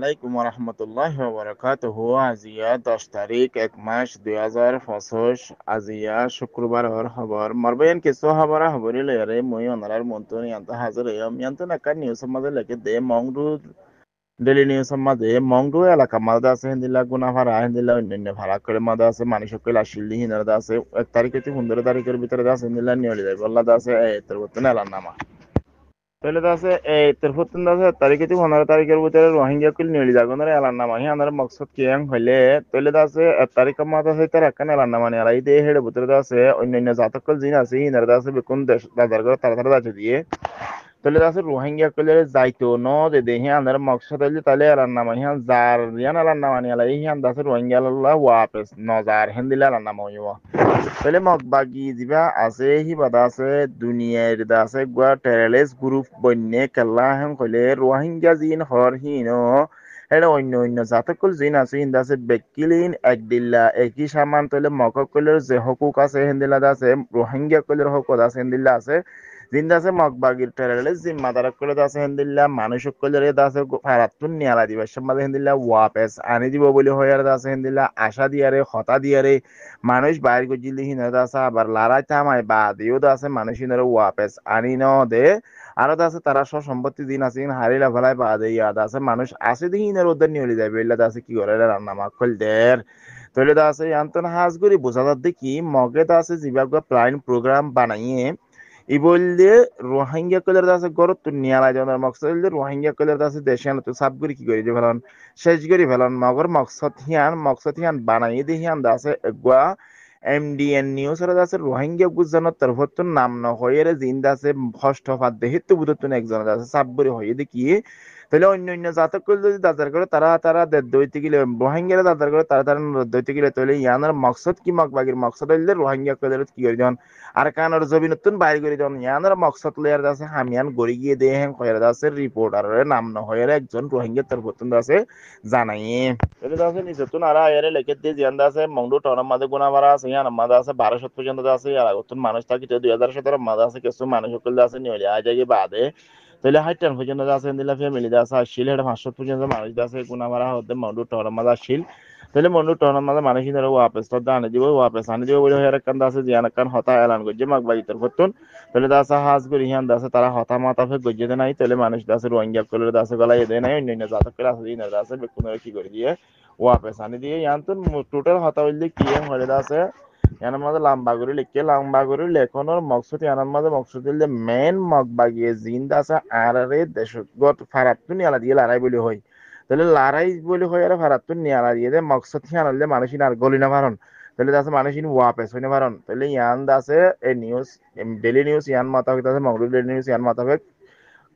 আলাইকুম রহমতুল্লাহ বারাকাতুহ। আজিয়া 10 তারিখ 1 মাস 2025। আজিয়া শুক্রবারের খবর মারবেন কিছু খবর খবরই লয়ারে মই অনারার মন্তন ইয়ান্ত হাজির হইম ইয়ান্ত নাকা নিউজ মাঝে লেগে দে মংডু ডেলি নিউজ মাঝে মংডু এলাকা মাঝে আছে হিন্দিলা গুনাভাড়া হিন্দিলা অন্যান্য ভাড়া করে মাঝে আছে মানুষ সকল আসিল হিনার আছে 1 তারিখ থেকে 15 তারিখের ভিতরে আছে হিন্দিলা নিয়ে যায় বল্লা আছে তোর বর্তমানে এলার নামা তাহলে আছে এই তেরপত্তন আছে তারিখে 15 তারিখের ভিতরে রোহিঙ্গা কুল নিয়ে যাগনের এলার নামা হি আনার মকসদ কিয়াং হইলে তাহলে আছে 1 তারিখের মাঝে আছে তার একখান এলার নামা নিয়ে এই দিয়ে হেডে ভিতরে আছে অন্যান্য জাতকল জিন আছে হিনার আছে বেকুন দেশ দাদার করে তারা আছে দিয়ে তাহলে আছে রোহিঙ্গা কুলের যাইতো ন দে দেহি আনার মকসদ হইলে তাহলে এলার নামা হিয়ান যার ইয়ান এলার নামা নিয়ে হিয়ান আছে রোহিঙ্গা আল্লাহ ওয়াপেস নজার হিন্দিলা এলার নামা হইব তাহলে মগবাগি যিবা আছে হিবাদা আছে দুনিয়ার দা আছে গুয়া টেররিস্ট গ্রুপ বন্যে কেল্লা হেন কইলে রোহিঙ্গা জিন হর হিন এটা অন্য অন্য জাতকুল জিন আছে হিন্দা আছে বেকিলিন একদিল্লা একই সামান তলে মককলের যে হকুক আছে হিন্দিলা আছে রোহিঙ্গা কলের হকুক আছে হিন্দিল্লা আছে জিন্দা আছে মগবাগির টেররিস্ট জিম্মাদার কলে আছে হিন্দিল্লা মানুষ কলের আছে ফারাতুন নিয়ালা দিবা সমাজে হিন্দিল্লা ওয়াপেস আনি দিব বলে হয়ার আছে হিন্দিল্লা আশা দিয়ারে হতা দিয়ারে মানুষ বাইর গজিলি হিনার আছে আবার লড়াই থামায় বা দিও আছে মানুষ হিনার ওয়াপেস আনি ন দে আরো আছে তারা সব সম্পত্তি দিন আছে হারিলা ফেলায় বা দে ইয়াদ আছে মানুষ আছে দিন হিনার ওদের নিয়ে যাবে এলা আছে কি করে রান্না মাখল দের তৈলে আছে আন্তন হাজগুড়ি বোঝা যাচ্ছে কি মগে আছে জিবাগ প্লাইন প্রোগ্রাম বানাইয়ে ই বললে রোহিঙ্গা কলের আছে গরত তো নিয়ালা জনের মকসদ রোহিঙ্গা কলের আছে দেশে তো সাবগুড়ি কি করে যে ফেলন শেষ করি ফেলন মগর মকসদ হিয়ান বানাইয়ে দিয়ে হিয়ান আছে এগুয়া এমডিএন নিউজ এর আছে রোহিঙ্গা গুজনের তরফত নাম ন হয়ে জিন্দা আছে ষষ্ঠ ফাদ দেহিত বুধতুন একজন আছে সাবগুড়ি হয়ে দেখি তাহলে অন্য অন্য জাতক যদি দাদার করে তারা তারা দইতে গেলে রোহিঙ্গারা দাদার করে তারা তারা দইতে গেলে তাহলে ইয়ানার মকসদ কি মগবাগির মকসদ হইলে রোহিঙ্গা কলের কি করে যখন আর কানার জবিনতুন বাইর করে যখন ইয়ানার মকসদ লেয়ার আছে হামিয়ান গড়ি গিয়ে দিয়ে হ্যাং কয়ার আছে রিপোর্টারের নাম ন হয়ে একজন রোহিঙ্গা তরফতুন আছে জানাইয়ে তাহলে আছে নিজতুন আর আয়ারে লেখে দিয়ে জিয়ান্দা আছে মংডু টনের মাঝে গুণা মারা আছে ইয়ান মাঝে আছে 1200 পর্যন্ত আছে আর আগতুন মানুষ থাকি 2017 মাঝে আছে কিছু মানুষ সকল আছে নিয়ে আয় যায় বাদে তাহলে হাইটান পর্যন্ত আছে দিলা ফ্যামিলি আছে আসছিল এটা 500 পর্যন্ত মানুষ আছে গুণা মারা হতে মন্ডু টনের মাঝে আসছিল তাহলে মন্ডু টনের মাঝে মানুষ ধরে ওয়াপেস তো আনে দিব ওয়াপেস আনে দিব বলে হের কান আছে জিয়ান কান হতা এলান করছে মাগবাগি তোর ফতুন তাহলে দাসা হাজ করি হিয়ান দাসে তারা হতা মাতা ফে গজ্জে নাই তাহলে মানুষ দাসে রোহিঙ্গা কলের দাসে গলা এদে নাই অন্য জাতক করে আছে দিন দাসে বেকুনের কি করে দিয়ে ওয়াপেস আনে দিয়ে ইয়ান তো টোটাল হতা হইলে কি হলে দাসে ইয়ানার মাঝে লাম্বা করে লেখনের মকসদ ইয়ানার মাঝে মকসদ দিলে মেন মগবাগিয়ে জিন্দা আছে আর রে দেশগত ফারাতুন নিয়ালা দিয়ে লড়াই বলি হয় তাহলে লড়াই বলি হয় আর ফারাতুন নিয়ালা দিয়ে মকসদ হিয়ানলে মানুষ আর গলি না পারন তাহলে দাসে মানুষ ওয়াপেস হইনে পারন তাহলে ইয়ান দাসে এই নিউজ ডেলি নিউজ ইয়ান মাথা হইতাছে মগরু ডেলি নিউজ ইয়ান মাথা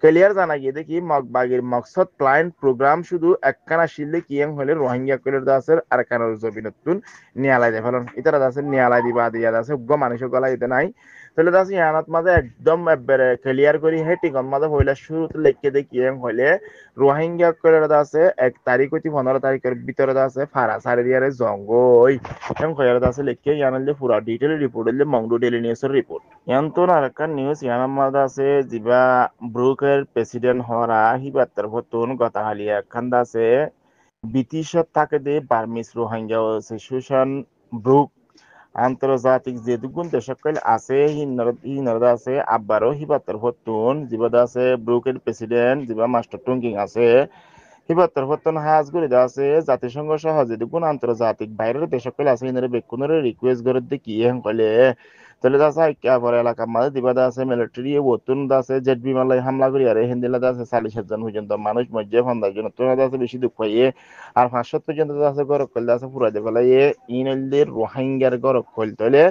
ক্লিয়ার জানা গিয়ে দেখি মগবাগির মকসদ প্লাইন প্রোগ্রাম শুধু একখানা শিললে কিয়াং হলে রোহিঙ্গা কলের দাসের আর কানার জবিনতুন নিয়ালাই দে ফেলন ইতারা দাসের নিয়ালাই দিবা দিয়া দাসে উগ্র মানুষের গলা ইতে নাই তাহলে দাস ইয়ানাত মাঝে একদম একবারে ক্লিয়ার করি হেটি গন মাঝে হইলা শুরুতে লেখকে দে কিয়াং হলে রোহিঙ্গা কলের দাসে 1 তারিখ হইতে 15 তারিখের ভিতরে দাসে ফারা সারি দিয়ারে জঙ্গই এবং কয়ার দাসে লেখকে ইয়ানালে পুরা ডিটেল রিপোর্ট হইলে মংডু ডেইলি নিউজের রিপোর্ট ইয়ান্তন আর একটা নিউজ ইয়ানার মাঝে আছে জিবা ব্রুকের প্রেসিডেন্ট হরা হিবাত্তর ফতুন গতাহালি একখান আছে ব্রিটিশত থাকে দে বার্মিস রোহিঙ্গা অ্যাসোসিয়েশন ব্রুক আন্তর্জাতিক যে দুগুণ দেশকল আছে হিনারদা আছে আব্বারও হিবাত্তর ফতুন জিবাদা আছে ব্রুকের প্রেসিডেন্ট জিবা মাস্টার টুঙ্কিং আছে হিবাত্তর ফতুন হাজ করে আছে জাতিসংঘ সহ যে দুগুণ আন্তর্জাতিক বাইরের দেশকল আছে হিনারে বেকুনের রিকোয়েস্ট করে দিয়ে কি হেন কলে তাহলে দাসা ইকা পরে এলাকা মাঝে দিবাদা আছে মিলিটারি ওতুন দাসে জেট বিমানলাই হামলা করি আর হিন্দিলা দাসে 40,000 পর্যন্ত মানুষ মজ্জে ফান্দার জন্য তোরা দাসে বেশি দুঃখ পাইয়ে আর 500 পর্যন্ত দাসে গরক কল দাসে ফুরাই দে ফেলাই ইনলদের রোহিঙ্গার গরক কল তলে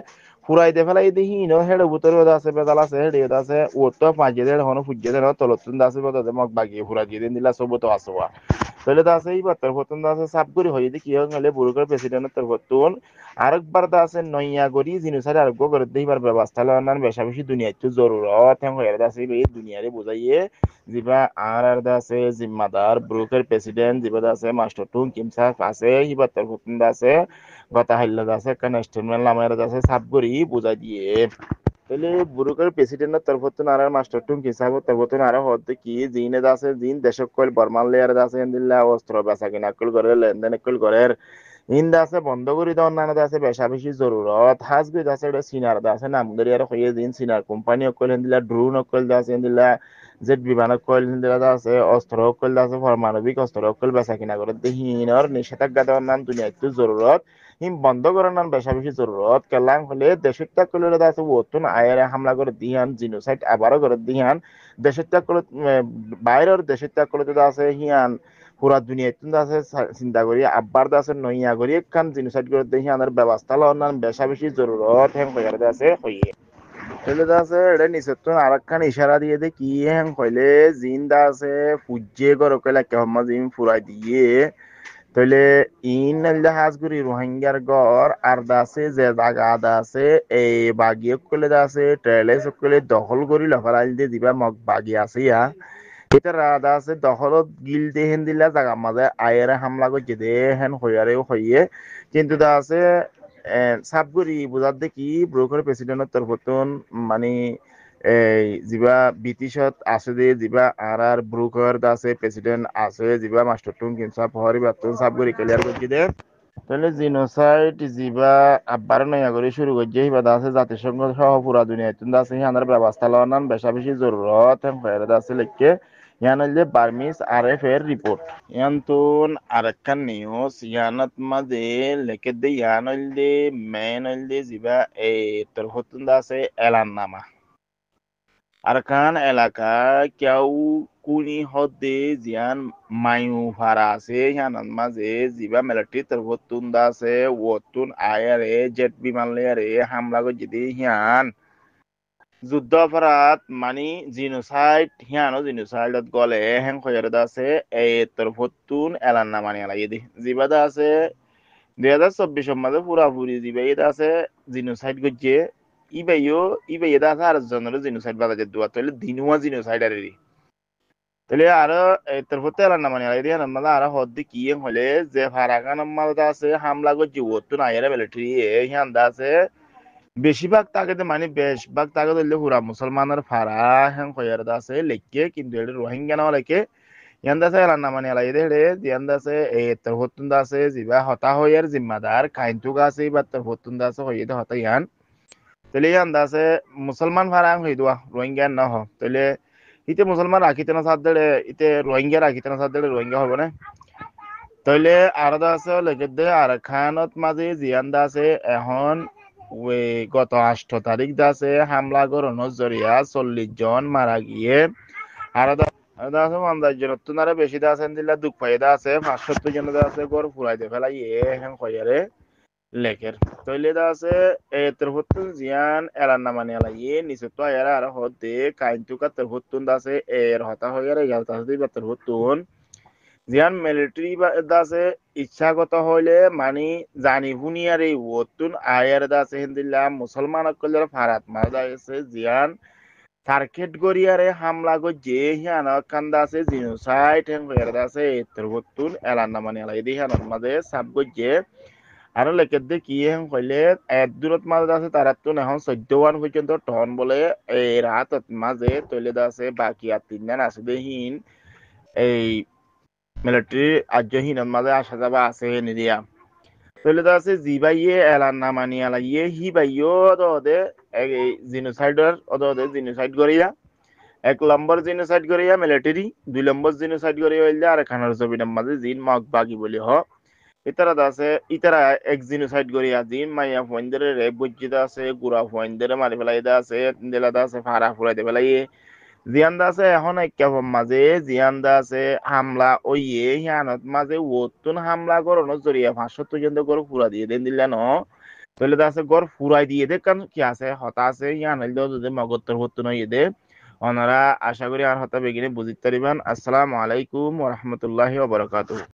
ফুরাই দে ফেলাই দেখি ইনো হেড়ে বুতরে দাসে বেদাল আছে হেড়ে দাসে ও তো পাঁচে দেড় হনো ফুজে দেড় তলতুন দাসে বেদাতে মগ বাগিয়ে ফুরা দিয়ে দিন দিলা সব তো আসবা তাহলে দাসে এইবার তোর ফতুন দাসে সাপ করি হয়ে দেখি হলে বুড়ুকের প্রেসিডেন্টের তোর ফতুন আরেকবার দাসে নইয়া গড়ি জিনিসের আরোগ্য করে দিবার ব্যবস্থা লওয়ার বেশা বেশি দুনিয়ায় তো জরুরত হ্যাঁ হয়ে দাসে এই দুনিয়ারে বুঝাইয়ে জিবা আর দাসে জিম্মাদার ব্রুকের প্রেসিডেন্ট জিবা দাসে মাস্টার টুং কিমসাফ আছে হিবার তোর ফতুন দাসে গতা হাইল্লা দাসে একটা স্টেটমেন্ট নামের দাসে সাপ করি বুঝাই দিয়ে তাহলে বুরুকের প্রেসিডেন্টের তরফতুন আর মাস্টার টুম হিসাব তরফতুন আর হতে কি জিনে আছে জিন দেশক কইল বর্মাল লেয়ার আছে ইন্দিল্লা অস্ত্র বেচা কিনা কল করে লেনদেন কল করে ইন্দা আছে বন্ধ করে দেওয়ার নানা আছে বেশা বেশি জরুরত হাজগুদ আছে এটা সিনার আছে নামগরি আর হয়ে দিন সিনার কোম্পানি অকল হিন্দিলা ড্রোন অকল আছে হিন্দিলা জেট বিমান অকল হিন্দিলা আছে অস্ত্র অকল আছে পারমাণবিক অস্ত্র অকল বেচা কিনা করে হিনর নিষেধাজ্ঞা দেওয়ার নাম দুনিয়া একটু জরুরত হিম বন্ধ করার নাম বেশা বেশি জরুরত কেলাং হলে দেশের ত্যাগ করলে আছে ওতুন আয়ের হামলা করে দিহান জিনোসাইড আবারও করে দিহান দেশের ত্যাগ করে বাইরের দেশের ত্যাগ করে আছে হিয়ান পুরা দুনিয়া কিন্তু আছে চিন্তা করি আব্বার আছে নইয়া করি একখান জিনিসাইড করে দেখি আমাদের ব্যবস্থা লওয়ার বেশা বেশি জরুরত হেন কইয়ার আছে হইয়ে তাহলে আছে এটা নিচের আর একখান ইশারা দিয়ে দে কি হেন কইলে জিন দা আছে ফুজে করে কইলা কেমন জিন ফুরাই দিয়ে তাহলে ইন নাইলে হাজগুড়ি রোহিঙ্গার গড় আর দাসে যে জায়গা আদা আছে এই বাগিয়ে কইলে আছে ট্রেলে সকলে দখল করি লফারাইল দিয়ে দিবা মগ বাগি আছে ইয়া এটা রাধা আছে দখলত গিল দিয়ে হেন দিলা জাগা মাঝে আয়ের হামলা করছে দে হেন হইয়ারেও হইয়ে কিন্তু দা আছে সাবগুড়ি বুঝার দেখি ব্রোকার প্রেসিডেন্টের তরফতন মানে এই যিবা ব্রিটিশত আছে দে যিবা আর ব্রোকার আছে প্রেসিডেন্ট আছে যিবা মাস্টার টুন কিনসা ফহরি বাতুন সাবগুড়ি ক্লিয়ার করছি দে তাহলে জিনোসাইড যিবা আব্বার নয়া করে শুরু করছে হিবা আছে জাতিসংঘ সহ পুরা দুনিয়া তুমি আছে হিয়ানার ব্যবস্থা লওয়ার নাম বেশা বেশি জরুরত হেন আছে লিখকে ইয়ান হইলে বার্মিস আরএফ এর রিপোর্ট ইয়ান তুন আরেকখান নিউজ ইয়ানত মাঝে লেখে দে ইয়ান হইলে মেন হইলে যিবা এই তরফতুন আছে এলান নামা আরকান এলাকা কেউ কুনি হদে জিয়ান মায়ু ভাড়া আছে ইয়ানত মাঝে যিবা মিলিটারি তরফতুন আছে ওতুন আয়ারে জেট বিমান লেয়ারে হামলা করে যদি হিয়ান যুদ্ধ অপরাধ মানে জিনোসাইড হিয়ানো জিনোসাইডত গলে হেং খয়ারত আছে এই তরফতুন এলান না মানে এলাই দি জিবাদা আছে 2024 মাঝে পুরাপুরি জিবা এটা আছে জিনোসাইড গজ্জে ইবাইও আছে আর জনের জিনোসাইড বাজাজে দুয়া তাহলে দিনুয়া জিনোসাইড আর তাহলে আরো তরফতে এলান না মানে এলাই দি হান মাঝে আরো হদ্দি কি হলে যে ফারাকান মাঝে আছে হামলা গজ্জে ওতুন আয়ারে মিলিটারি হিয়ান দা আছে বেশিরভাগ তাকে মানে বেশভাগ তাকে ধরলে পুরা মুসলমানের ফারা হ্যাং কয়ার আছে লেখকে কিন্তু এটা রোহিঙ্গা না লেখে ইয়ান্দা আছে এলান নামানি এলাই দে ইয়ান্দা আছে এই তোর হতুন আছে জিবা হতা হইয়ার জিম্মাদার কাইন্তুক আছে বা তোর হতুন আছে হইয়ে দে হতা ইয়ান তাহলে ইয়ান্দা আছে মুসলমান ফারা হই দোয়া রোহিঙ্গা না হ তাহলে ইতে মুসলমান রাখিতে না সাথ দেড়ে ইতে রোহিঙ্গা রাখিতে না সাথ দেড়ে রোহিঙ্গা হবে না তাহলে আর আছে লেখে দে আর খানত মাঝে জিয়ান্দা আছে এখন ওই গত 8 তারিখ দাসে হামলা করানোর জরিয়া 40 জন মারা গিয়ে আর আছে 50 জন তুনারে বেশি দাসেন দিলা দুঃখ পাই দা আছে 75 জন দা আছে গর ফুরাইতে ফেলাই হেন কইয়ারে লেখের তইলে দা আছে তরফতুন জিয়ান এলান না মানে এলাই নিচে তো এরা আর হতে কাইন্তুকা তরফতুন দাসে এর হতা হইয়ারে গেল তাসদি বা তরফতুন জিয়ান মিলিটারি দাসে ইচ্ছাগত হইলে মানে জানি ভুনিয়ার এই ওতুন আয়ের দাসে হিন্দিল্লা মুসলমান অকলের ফারাত মারদা আছে জিয়ান টার্গেট গরিয়ারে হামলা গো যে হিয়ান কান্দা আছে জিনোসাইড হেন হইয়ার দাসে এতর ওতুন এলান না মানে এলাই দি হিয়ান মাঝে সাব গো যে আর লেখে দে কি হেন কইলে এক দূরত মাঝে আছে তারা তো এখন 14 পর্যন্ত টন বলে এই রাতত মাঝে তৈলে দাসে বাকি আর 3 জন আছে দেহিন এই মিলিটারি আজ্ঞাহীন মাঝে আসা যাবা আছে নিদিয়া তাহলে তো আছে জিবাইয়ে এলান না মানি আলাইয়ে হি বাইও ওদে জিনোসাইডার ওদে জিনোসাইড করিয়া 1 নম্বর জিনোসাইড করিয়া মিলিটারি 2 নম্বর জিনোসাইড করিয়া হইলে আর খানার ছবিটার মাঝে জিন মগ বাগি বলি হ ইতারা আছে ইতারা এক জিনোসাইড করিয়া জিন মাইয়া ফয়েন্দের রেপ বজ্জিত আছে গুড়া ফয়েন্দের মারি ফেলাইদা আছে দিলাদা আছে ফাড়া ফুরাইতে ফেলাইয়ে জিয়ান্দা আছে এখন একেবারে মাঝে জিয়ান্দা আছে হামলা ওইয়ে হিয়ানত মাঝে ওতুন হামলা করানোর জরিয়া 75 জন গড় ফুরা দিয়ে দেন দিলে ন তাহলে আছে গড় ফুরাই দিয়ে দে কারণ কি আছে হতা আছে ইয়ান হইল যদি মগত্তর হতুন হইয়ে দে ওনারা আশা করি আর হতা বেগিনে বুঝিতে পারিবেন আসসালামু আলাইকুম ওয়া রাহমাতুল্লাহি ওয়া বারাকাতুহু